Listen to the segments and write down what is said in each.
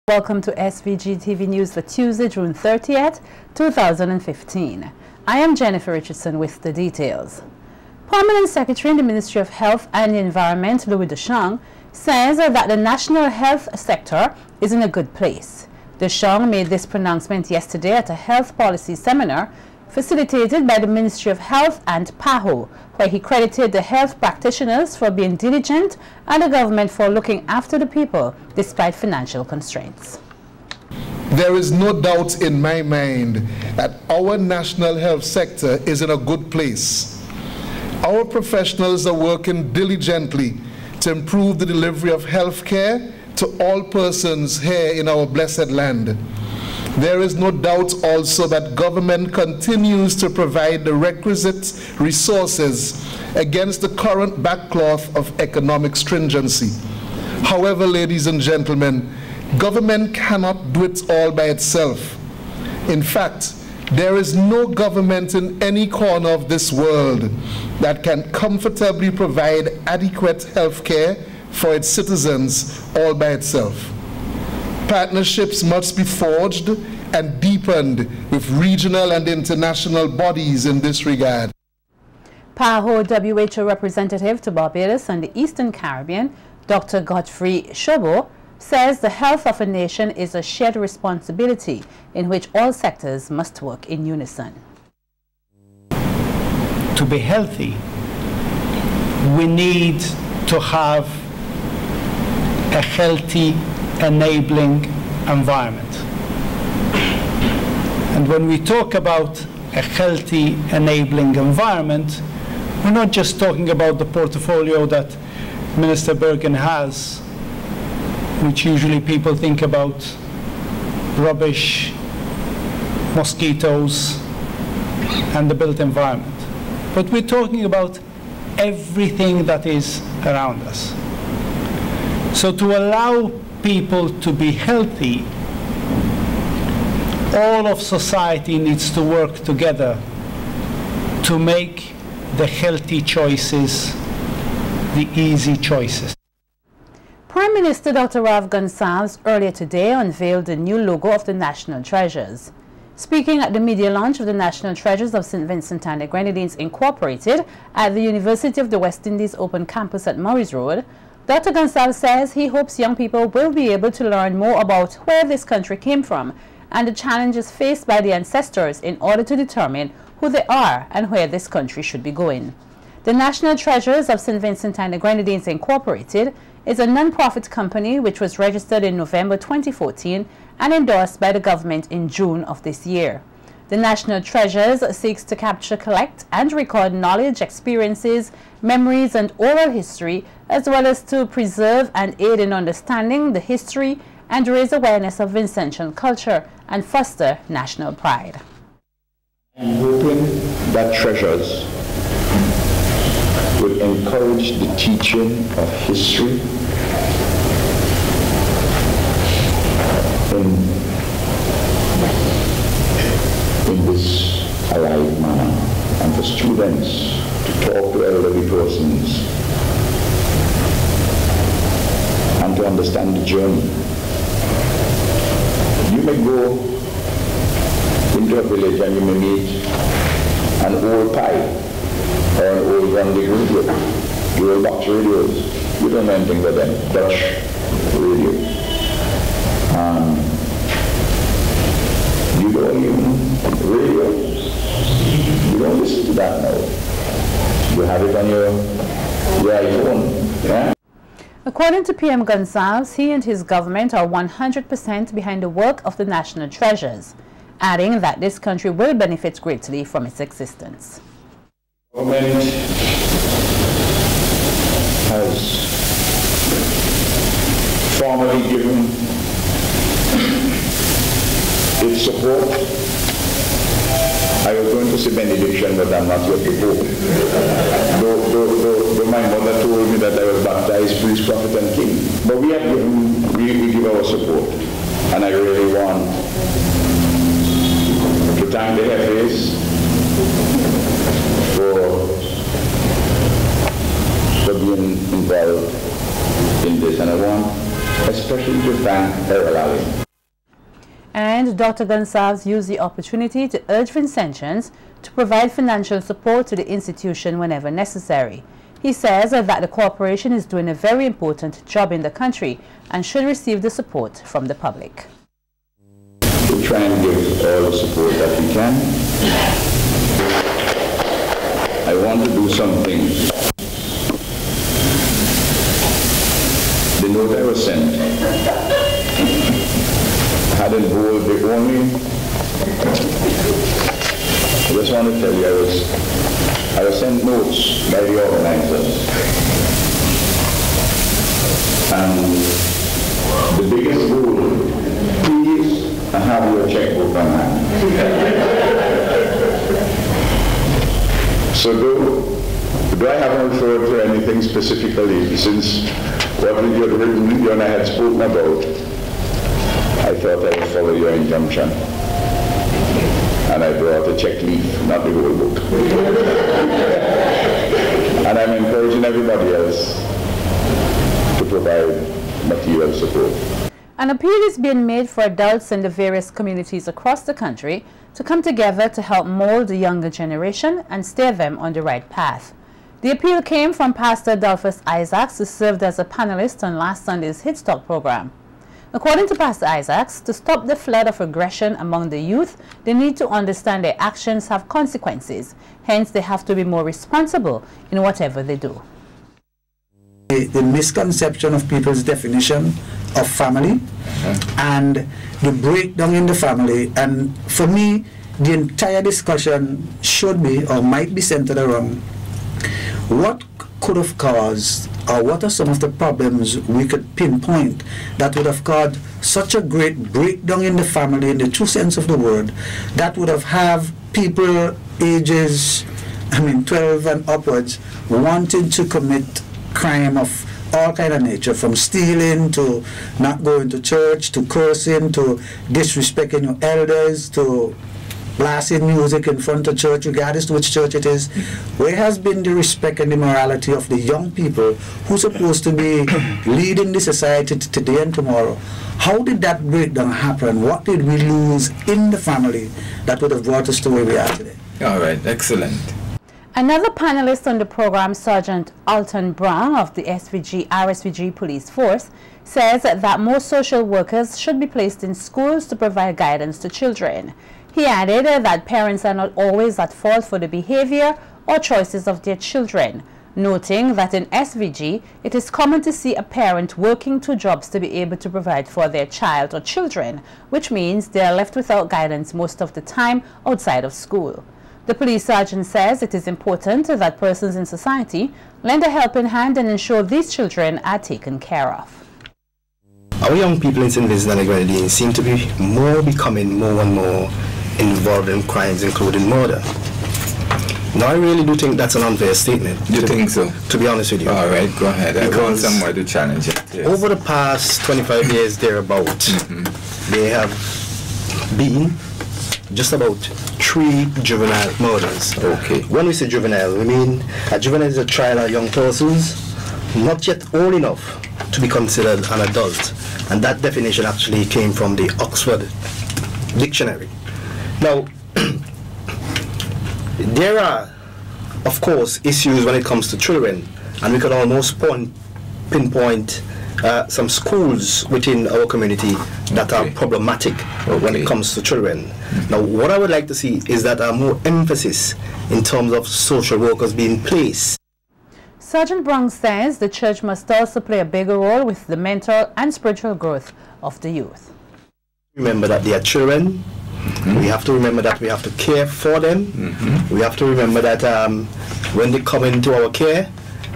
Welcome to SVG-TV News for Tuesday, June 30th, 2015. I am Jennifer Richardson with the details. Permanent Secretary in the Ministry of Health and the Environment, Louis Deschamps, says that the national health sector is in a good place. Deschamps made this pronouncement yesterday at a health policy seminar facilitated by the Ministry of Health and PAHO, where he credited the health practitioners for being diligent and the government for looking after the people despite financial constraints. There is no doubt in my mind that our national health sector is in a good place. Our professionals are working diligently to improve the delivery of health care to all persons here in our blessed land. There is no doubt also that government continues to provide the requisite resources against the current backcloth of economic stringency. However, ladies and gentlemen, government cannot do it all by itself. In fact, there is no government in any corner of this world that can comfortably provide adequate health care for its citizens all by itself. Partnerships must be forged and deepened with regional and international bodies in this regard. PAHO WHO representative to Barbados and the Eastern Caribbean, Dr. Godfrey Shobo, says the health of a nation is a shared responsibility in which all sectors must work in unison. To be healthy, we need to have a healthy, enabling environment. And when we talk about a healthy, enabling environment, we're not just talking about the portfolio that Minister Bergen has, which usually people think about rubbish, mosquitoes, and the built environment. But we're talking about everything that is around us. So to allow people to be healthy, all of society needs to work together to make the healthy choices the easy choices. Prime Minister Dr. Rav Gonsalves earlier today unveiled the new logo of the National Treasures. Speaking at the media launch of the National Treasures of St. Vincent and the Grenadines Incorporated at the University of the West Indies Open Campus at Morris Road, Dr. Gonsalves says he hopes young people will be able to learn more about where this country came from and the challenges faced by the ancestors in order to determine who they are and where this country should be going. The National Treasures of St. Vincent and the Grenadines Incorporated is a non-profit company which was registered in November 2014 and endorsed by the government in June of this year. The National Treasures seeks to capture, collect, and record knowledge, experiences, memories, and oral history, as well as to preserve and aid in understanding the history and raise awareness of Vincentian culture and foster national pride. I'm hoping that Treasures will encourage the teaching of history in this alive manner, and for students to talk to elderly persons and to understand the journey. You may go into a village and you may meet an old pipe or an old Grundig radio, the old box radios. You don't know anything about them, Dutch radio. You don't even radio. You don't listen to that now. You have it on your iPhone. Yeah? According to PM Gonsalves, he and his government are 100% behind the work of the National Treasures, adding that this country will benefit greatly from its existence. Government has formally given its support. I was going to say benediction, but I'm not yet before. Though my mother told me that I was baptized, priest, prophet, and king. But we give our support. And I really want to thank the FAs for being involved in this. And I want especially to thank Errol Allen. And Dr. Gonsalves used the opportunity to urge Vincentians to provide financial support to the institution whenever necessary. He says that the corporation is doing a very important job in the country and should receive the support from the public. We try and give all the support that we can. I want to do something. The note I was sent had involved the only, I just want to tell you, I was sent notes by the organizers. And the biggest goal, please have your checkbook on hand. So do I haven't referred to anything specifically, since what you had written, you and I had spoken about, I thought I would follow your injunction. And I brought a check leaf, not the whole book. And I'm encouraging everybody else to provide material support. An appeal is being made for adults in the various communities across the country to come together to help mold the younger generation and steer them on the right path. The appeal came from Pastor Adolphus Isaacs, who served as a panelist on last Sunday's Hit Talk program. According to Pastor Isaacs, to stop the flood of aggression among the youth, they need to understand their actions have consequences. Hence, they have to be more responsible in whatever they do. The misconception of people's definition of family and the breakdown in the family, and for me the entire discussion should be or might be centered around what could have caused, or what are some of the problems we could pinpoint that would have caused such a great breakdown in the family in the true sense of the word, that would have people ages 12 and upwards wanting to commit crime of all kind of nature, from stealing to not going to church, to cursing, to disrespecting your elders, to blasting music in front of church, regardless to which church it is. Where has been the respect and the morality of the young people who's supposed to be leading the society today and tomorrow? How did that breakdown happen? What did we lose in the family that would have brought us to where we are today? All right, excellent. Another panelist on the program, Sergeant Alton Brown of the RSVG Police Force, says that more social workers should be placed in schools to provide guidance to children. He added that parents are not always at fault for the behavior or choices of their children, noting that in SVG, it is common to see a parent working two jobs to be able to provide for their child or children, which means they are left without guidance most of the time outside of school. The police sergeant says it is important that persons in society lend a helping hand and ensure these children are taken care of. Our young people in St. Vincent and the Grenadines seem to be becoming more and more involved in crimes, including murder. Now, I really do think that's an unfair statement. You think so? To be honest with you. All right, go ahead. I want somewhere to challenge it. Yes. Over the past 25 years, thereabout, they have been just about 3 juvenile murders. Okay. When we say juvenile, we mean a juvenile is a child or young persons not yet old enough to be considered an adult, and that definition actually came from the Oxford Dictionary. Now, there are, of course, issues when it comes to children, and we can almost pinpoint some schools within our community that are problematic when it comes to children. Now, what I would like to see is that more emphasis in terms of social workers being placed. Sergeant Brown says the church must also play a bigger role with the mental and spiritual growth of the youth. Remember that they are children. We have to remember that we have to care for them. We have to remember that when they come into our care,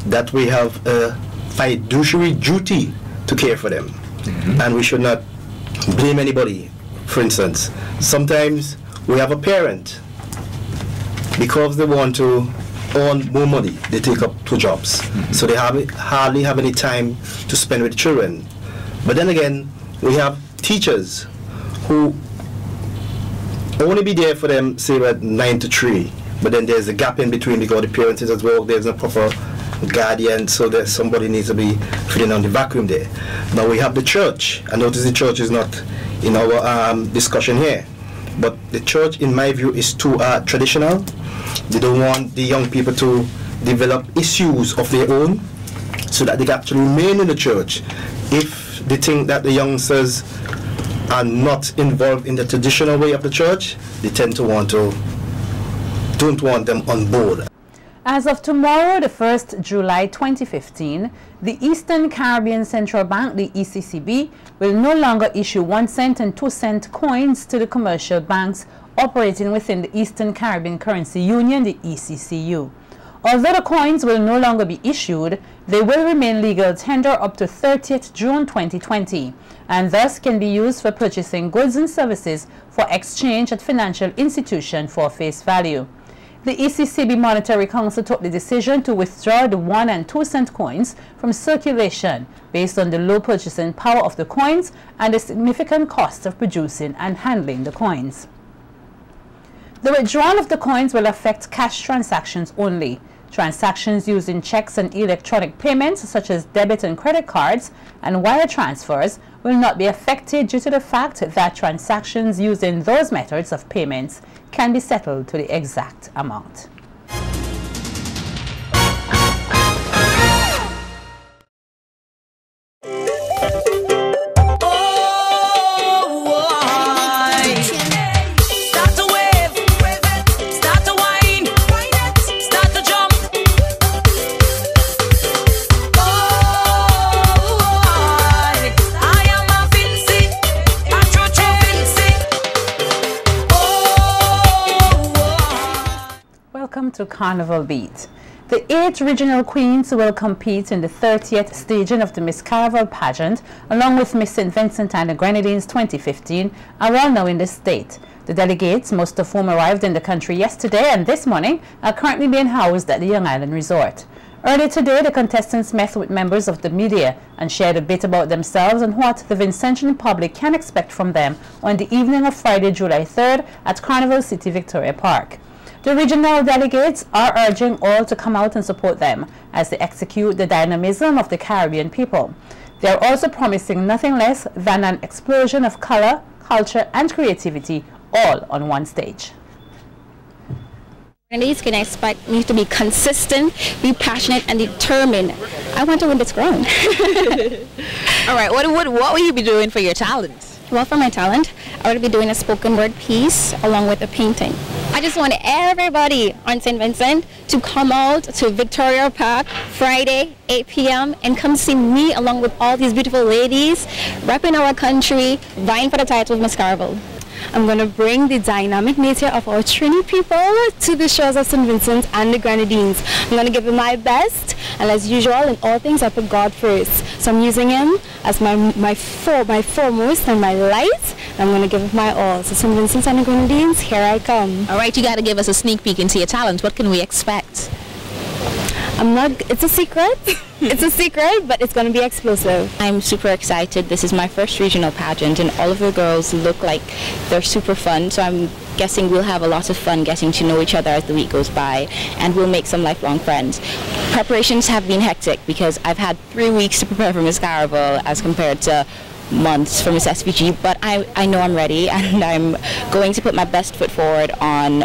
that we have a fiduciary duty to care for them. And we should not blame anybody. For instance, sometimes we have a parent, because they want to earn more money, they take up 2 jobs. So they hardly have any time to spend with children. But then again, we have teachers who only be there for them, say, at 9 to 3. But then there's a gap in between because the parents is at work, there's no proper guardian, so that somebody needs to be filling on the vacuum there. Now we have the church. I notice the church is not in our discussion here. But the church, in my view, is too traditional. They don't want the young people to develop issues of their own so that they can actually remain in the church. If they think that the youngsters are not involved in the traditional way of the church, they tend to don't want them on board. As of tomorrow, the 1st July 2015, the Eastern Caribbean Central Bank, the ECCB, will no longer issue 1 cent and 2 cent coins to the commercial banks operating within the Eastern Caribbean Currency Union, the ECCU. Although the coins will no longer be issued, they will remain legal tender up to 30th June 2020 and thus can be used for purchasing goods and services for exchange at financial institutions for face value. The ECCB Monetary Council took the decision to withdraw the 1 and 2 cent coins from circulation based on the low purchasing power of the coins and the significant cost of producing and handling the coins. The withdrawal of the coins will affect cash transactions only. Transactions using checks and electronic payments such as debit and credit cards and wire transfers will not be affected due to the fact that transactions using those methods of payments can be settled to the exact amount. Welcome to Carnival Beat. The 8 regional queens will compete in the 30th staging of the Miss Caraval pageant along with Miss St. Vincent and the Grenadines 2015 are all now in the state. The delegates, most of whom arrived in the country yesterday and this morning, are currently being housed at the Young Island Resort. Earlier today, the contestants met with members of the media and shared a bit about themselves and what the Vincentian public can expect from them on the evening of Friday, July 3rd at Carnival City Victoria Park. The regional delegates are urging all to come out and support them as they execute the dynamism of the Caribbean people. They are also promising nothing less than an explosion of color, culture and creativity all on one stage. Grenadines can expect me to be consistent, be passionate and determined. I want to win this crown. All right, what will you be doing for your talent? Well, for my talent, I would be doing a spoken word piece along with a painting. I just want everybody on St. Vincent to come out to Victoria Park Friday, 8 p.m. and come see me along with all these beautiful ladies repping our country, vying for the title of Miss Caraval. I'm going to bring the dynamic nature of our Trini people to the shores of St. Vincent and the Grenadines. I'm going to give it my best, and as usual, in all things, I put God first. So I'm using him as my foremost and my light. I'm going to give it my all. So St. Vincent and the Grenadines, here I come. All right, you got to give us a sneak peek into your talent. What can we expect? It's a secret. It's a secret, but it's going to be explosive. I'm super excited. This is my first regional pageant and all of the girls look like they're super fun. So I'm guessing we'll have a lot of fun getting to know each other as the week goes by and we'll make some lifelong friends. Preparations have been hectic because I've had 3 weeks to prepare for Miss Caraval as compared to months for Miss SVG, but I know I'm ready and I'm going to put my best foot forward on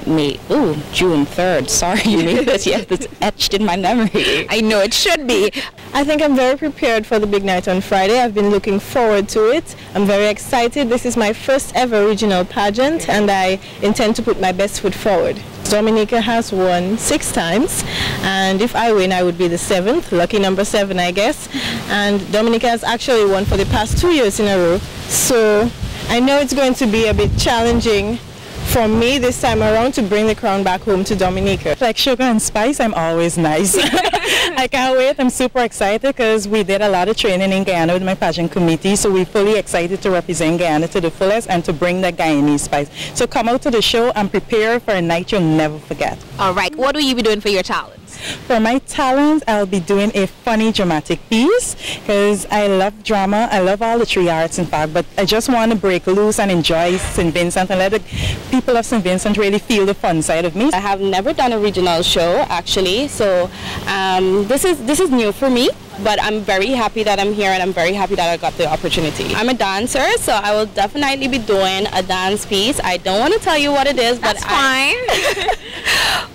June 3rd. Sorry, you made this. Yes, it's etched in my memory. I know it should be. I think I'm very prepared for the big night on Friday. I've been looking forward to it. I'm very excited. This is my first ever regional pageant and I intend to put my best foot forward. Dominica has won 6 times and if I win I would be the 7th, lucky number 7 I guess, and Dominica has actually won for the past 2 years in a row, so I know it's going to be a bit challenging for me this time around to bring the crown back home to Dominica. Like sugar and spice, I'm always nice. I can't wait. I'm super excited because we did a lot of training in Guyana with my pageant committee, so we're fully excited to represent Guyana to the fullest and to bring the Guyanese spice. So come out to the show and prepare for a night you'll never forget. All right, what will you be doing for your talents? For my talent, I'll be doing a funny dramatic piece because I love drama. I love all the three arts, in fact, but I just want to break loose and enjoy St. Vincent and let the people of St. Vincent really feel the fun side of me. I have never done a regional show, actually, so this is new for me. But I'm very happy that I'm here and I'm very happy that I got the opportunity. I'm a dancer, so I will definitely be doing a dance piece. I don't want to tell you what it is, but fine.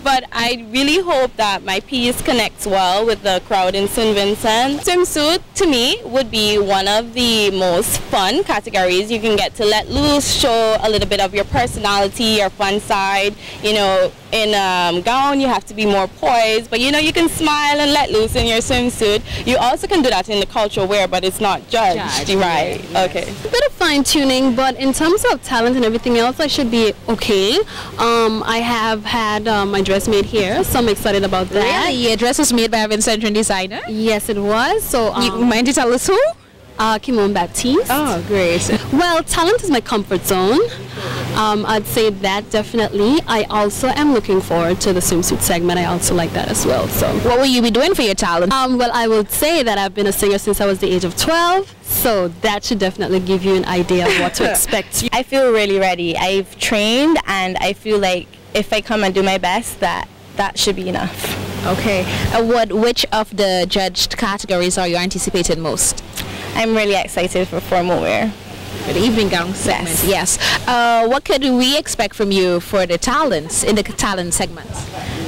But I really hope that my piece connects well with the crowd in St. Vincent. Swimsuit, to me, would be one of the most fun categories. You can get to let loose, show a little bit of your personality, your fun side. You know, in gown, you have to be more poised, but you know, you can smile and let loose in your swimsuit. You also can do that in the cultural wear, but it's not judged, right? Yes. Okay. A bit of fine tuning, but in terms of talent and everything else, I should be okay. I have had my dress made here, so I'm excited about that. Really? Your dress was made by a Vincent designer? Yes, it was. So you mind to tell us who? Kimon Baptiste. Oh, great. Well, talent is my comfort zone. I'd say that definitely. I also am looking forward to the swimsuit segment. I also like that as well. So, what will you be doing for your talent? Well, I would say that I've been a singer since I was the age of 12. So that should definitely give you an idea of what to expect. I feel really ready. I've trained, and I feel like if I come and do my best, that should be enough. Okay. Which of the judged categories are you anticipating most? I'm really excited for formal wear. For the evening gown segment, yes. What could we expect from you for the talents, in the talent segment?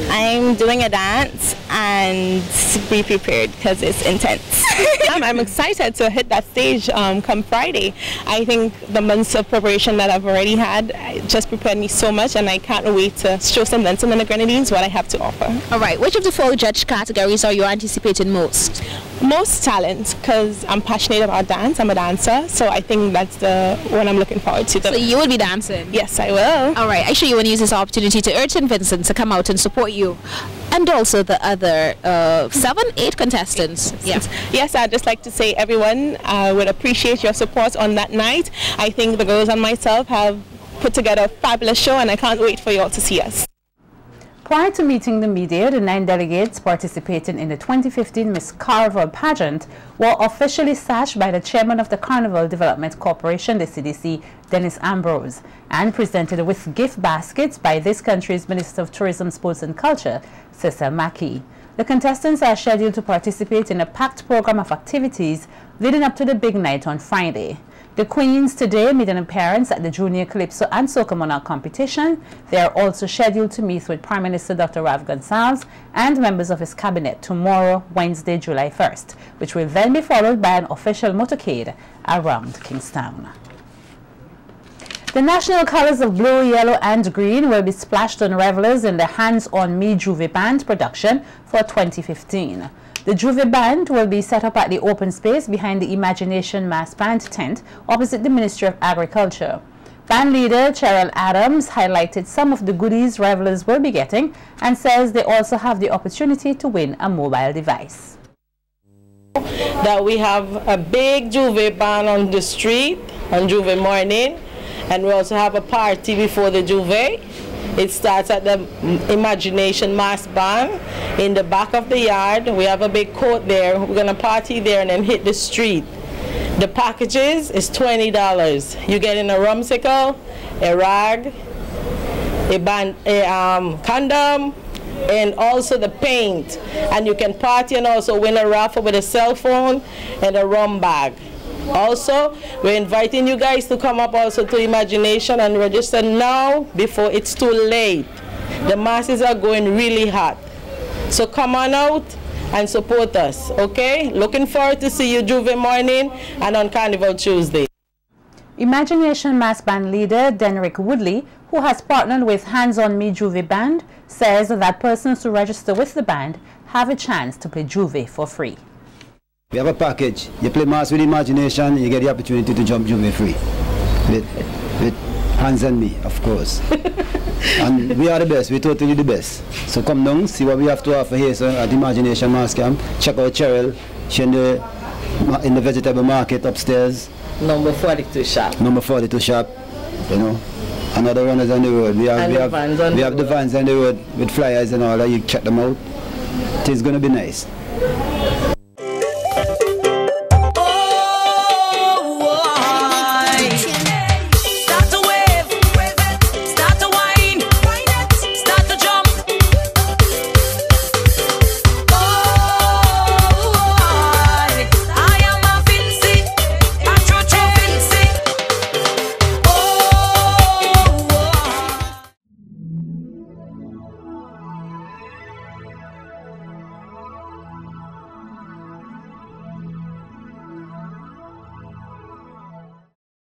I'm doing a dance and be prepared because it's intense. I'm excited to hit that stage come Friday. I think the months of preparation that I've already had just prepared me so much, and I can't wait to show St. Vincent and the Grenadines what I have to offer. All right, which of the 4 judged categories are you anticipating most? Most talent, because I'm passionate about dance. I'm a dancer, so I think that's the one I'm looking forward to. So you will be dancing? Yes, I will. All right, actually you want to use this opportunity to urge St. Vincent to come out and support you, and also the other 7-8 contestants. Yes, I'd just like to say everyone would appreciate your support on that night. I think the girls and myself have put together a fabulous show, and I can't wait for you all to see us. Prior to meeting the media, the 9 delegates participating in the 2015 Miss Carnival pageant were officially sashed by the chairman of the Carnival Development Corporation, the CDC, Dennis Ambrose, and presented with gift baskets by this country's Minister of Tourism, Sports and Culture, Cecil Mackey. The contestants are scheduled to participate in a packed program of activities leading up to the big night on Friday. The Queens today made an appearance at the Junior Calypso and Soca Monarch competition. They are also scheduled to meet with Prime Minister Dr. Rav Gonsalves and members of his cabinet tomorrow, Wednesday, July 1st, which will then be followed by an official motorcade around Kingstown. The national colors of blue, yellow and green will be splashed on revelers in the Hands on Me Juve Band production for 2015. The Juve Band will be set up at the open space behind the Imagination Mass Band tent opposite the Ministry of Agriculture. Band leader Cheryl Adams highlighted some of the goodies revelers will be getting and says they also have the opportunity to win a mobile device. That we have a big Juve Band on the street on Juve morning, and we also have a party before the Juve. It starts at the Imagination Mass Band in the back of the yard. We have a big court there. We're going to party there and then hit the street. The packages is $20. You get in a rumsicle, a rag, a condom, and also the paint. And you can party and also win a raffle with a cell phone and a rum bag. Also, we're inviting you guys to come up also to Imagination and register now before it's too late. The masses are going really hot. So come on out and support us, okay? Looking forward to see you Juve morning and on Carnival Tuesday. Imagination Mass Band leader Denrick Woodley, who has partnered with Hands on Me Juve Band, says that persons who register with the band have a chance to play Juve for free. We have a package. You play Mass with Imagination, you get the opportunity to jump Juve free. With Hands on Me, of course. And we are the best, we're totally the best. So come down, see what we have to offer here at Imagination Mass Camp. Check out Cheryl, she's in the vegetable market upstairs. Number 42 shop. Number 42 shop, you know. Another runners on the road. We have the vans on the road with flyers and all that. You check them out. It is going to be nice.